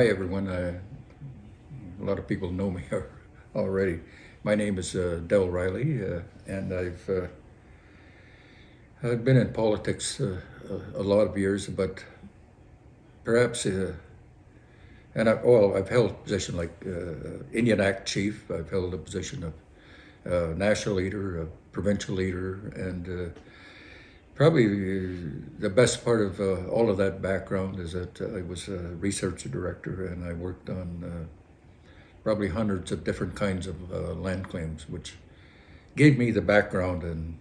Hi everyone. A lot of people know me already. My name is Del Riley, and I've been in politics a lot of years, but perhaps I've held a position like Indian Act Chief. I've held a position of national leader, provincial leader, and probably the best part of all of that background is that I was a research director, and I worked on probably hundreds of different kinds of land claims, which gave me the background in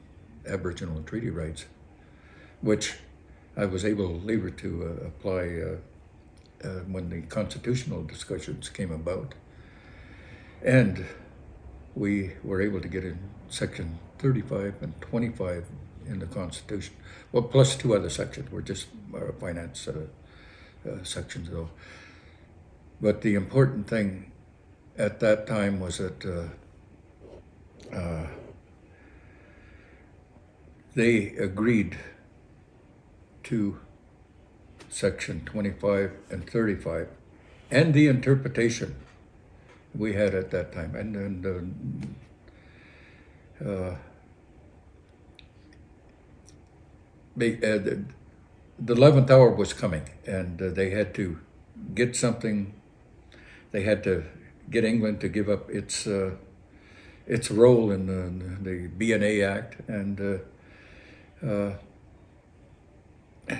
Aboriginal and treaty rights, which I was able later to apply when the constitutional discussions came about. And we were able to get in Section 35 and 25 in the Constitution. Well, plus two other sections were just finance sections, though. But the important thing at that time was that they agreed to Section 25 and 35 and the interpretation we had at that time. The 11th hour was coming, and they had to get something. They had to get England to give up its role in the B&A Act and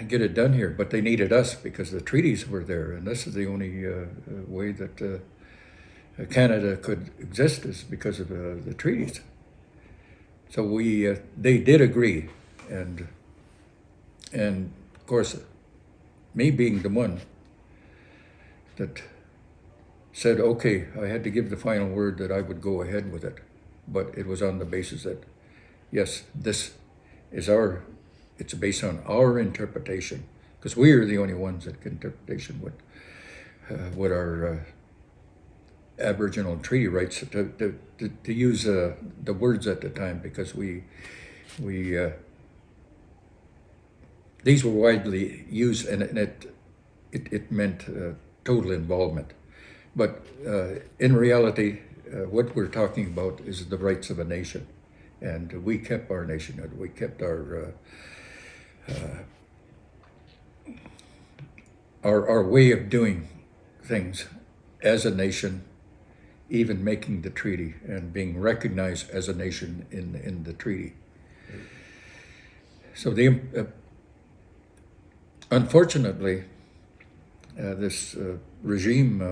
get it done here. But they needed us because the treaties were there, and this is the only way that Canada could exist is because of the treaties. So they did agree, and of course, me being the one that said, okay, I had to give the final word that I would go ahead with it, but it was on the basis that, yes, this is it's based on our interpretation, because we are the only ones that can interpretation what our Aboriginal treaty rights to use the words at the time, because these were widely used, and it meant total involvement. But in reality, what we're talking about is the rights of a nation, and we kept our nationhood. We kept our way of doing things as a nation, even making the treaty and being recognized as a nation in the treaty. So unfortunately, this regime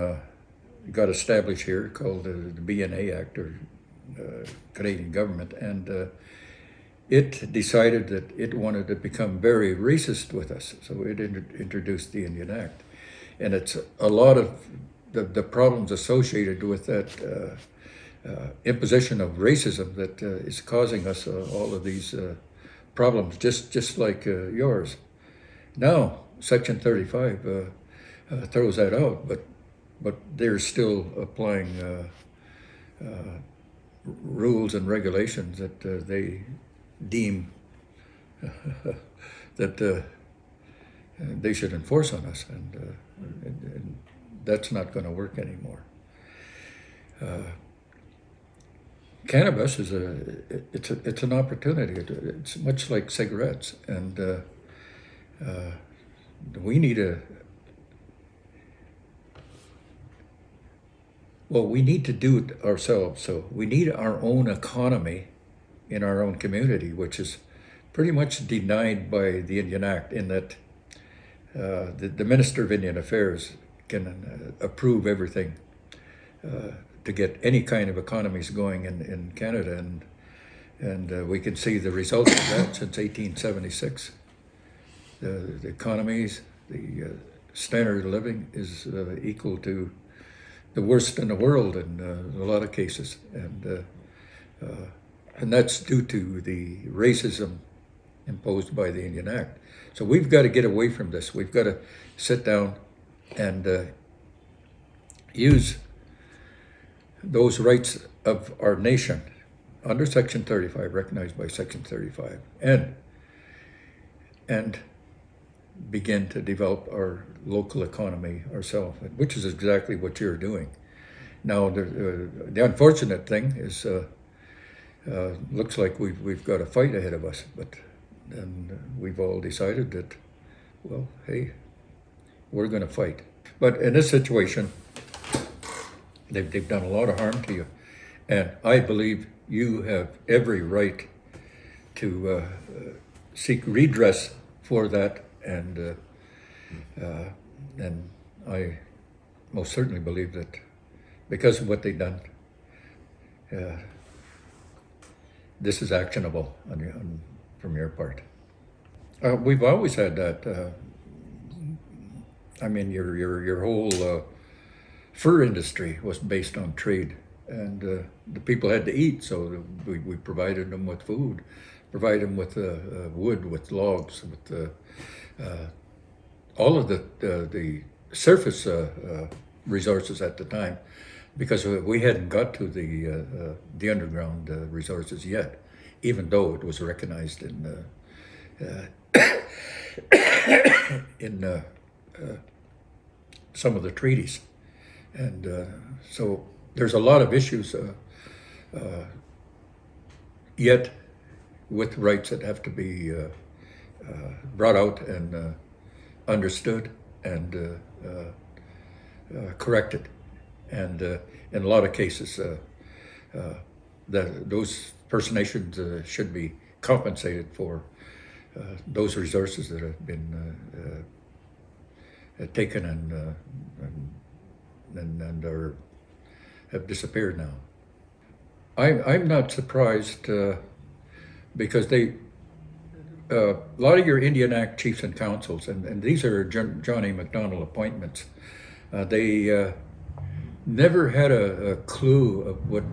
got established here called the B&A Act, or Canadian government, and it decided that it wanted to become very racist with us. So it introduced the Indian Act. And it's a lot of the problems associated with that imposition of racism that is causing us all of these problems, just like yours. Now, Section 35 throws that out, but they're still applying rules and regulations that they deem that they should enforce on us, and that's not going to work anymore. Cannabis is it's an opportunity. It's much like cigarettes, and we need we need to do it ourselves. So we need our own economy in our own community, which is pretty much denied by the Indian Act, in that the Minister of Indian Affairs can approve everything to get any kind of economies going in Canada, and we can see the results of that since 1876. The economies, the standard of living is equal to the worst in the world in a lot of cases, and that's due to the racism imposed by the Indian Act. So we've got to get away from this. We've got to sit down and use those rights of our nation under Section 35, recognized by Section 35, and begin to develop our local economy ourselves, which is exactly what you're doing. Now, the unfortunate thing is, looks like we've got a fight ahead of us, but then we've all decided that, well, hey, we're going to fight. But in this situation, they've done a lot of harm to you, and I believe you have every right to seek redress for that, and I most certainly believe that because of what they've done, this is actionable from your part. We've always had that. I mean, your whole fur industry was based on trade, and the people had to eat, so we provided them with food, provided them with wood, with logs, with all of the surface resources at the time, because we hadn't got to the underground resources yet, even though it was recognized in some of the treaties. And so there's a lot of issues yet with rights that have to be brought out and understood and corrected. And in a lot of cases, those First Nations should be compensated for those resources that have been taken and have disappeared now. I'm not surprised because a lot of your Indian Act chiefs and councils, and these are John A. Macdonald appointments, they never had a clue of what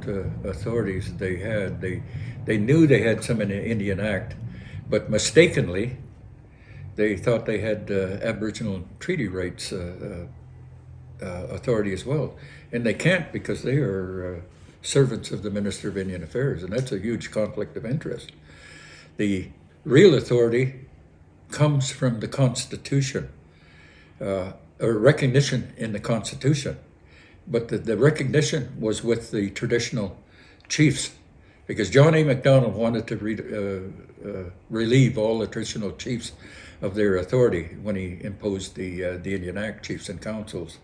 authorities they had. They knew they had some in the Indian Act, but mistakenly they thought they had Aboriginal treaty rights authority as well. And they can't, because they are servants of the Minister of Indian Affairs, and that's a huge conflict of interest. The real authority comes from the Constitution, or recognition in the Constitution. But the recognition was with the traditional chiefs, because John A. Macdonald wanted to relieve all the traditional chiefs of their authority when he imposed the Indian Act chiefs and councils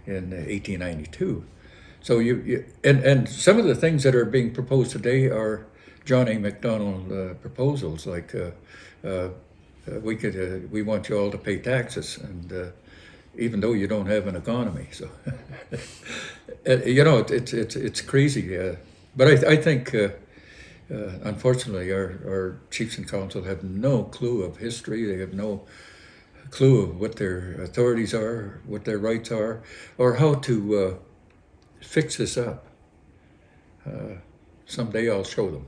in 1892. So and some of the things that are being proposed today are John A. Macdonald proposals, like we want you all to pay taxes, and even though you don't have an economy. So, it's crazy. But I think, unfortunately, our chiefs and council have no clue of history. They have no clue of what their authorities are, what their rights are, or how to fix this up. Someday I'll show them.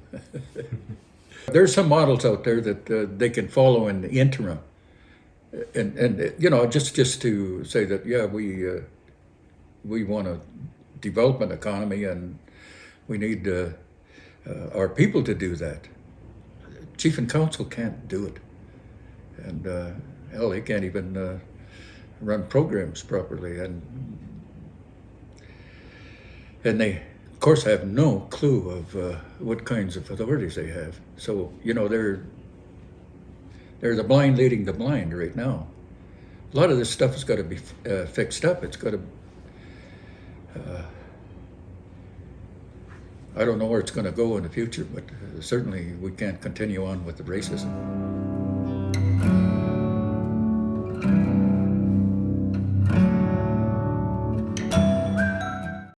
There's some models out there that they can follow in the interim. And just to say that, yeah, we want to develop an economy, and we need our people to do that. Chief and council can't do it, and hell, they can't even run programs properly, and they, of course, have no clue of what kinds of authorities they have. So there's a blind leading the blind right now. A lot of this stuff has got to be fixed up. It's got to. I don't know where it's going to go in the future, but certainly we can't continue on with the racism.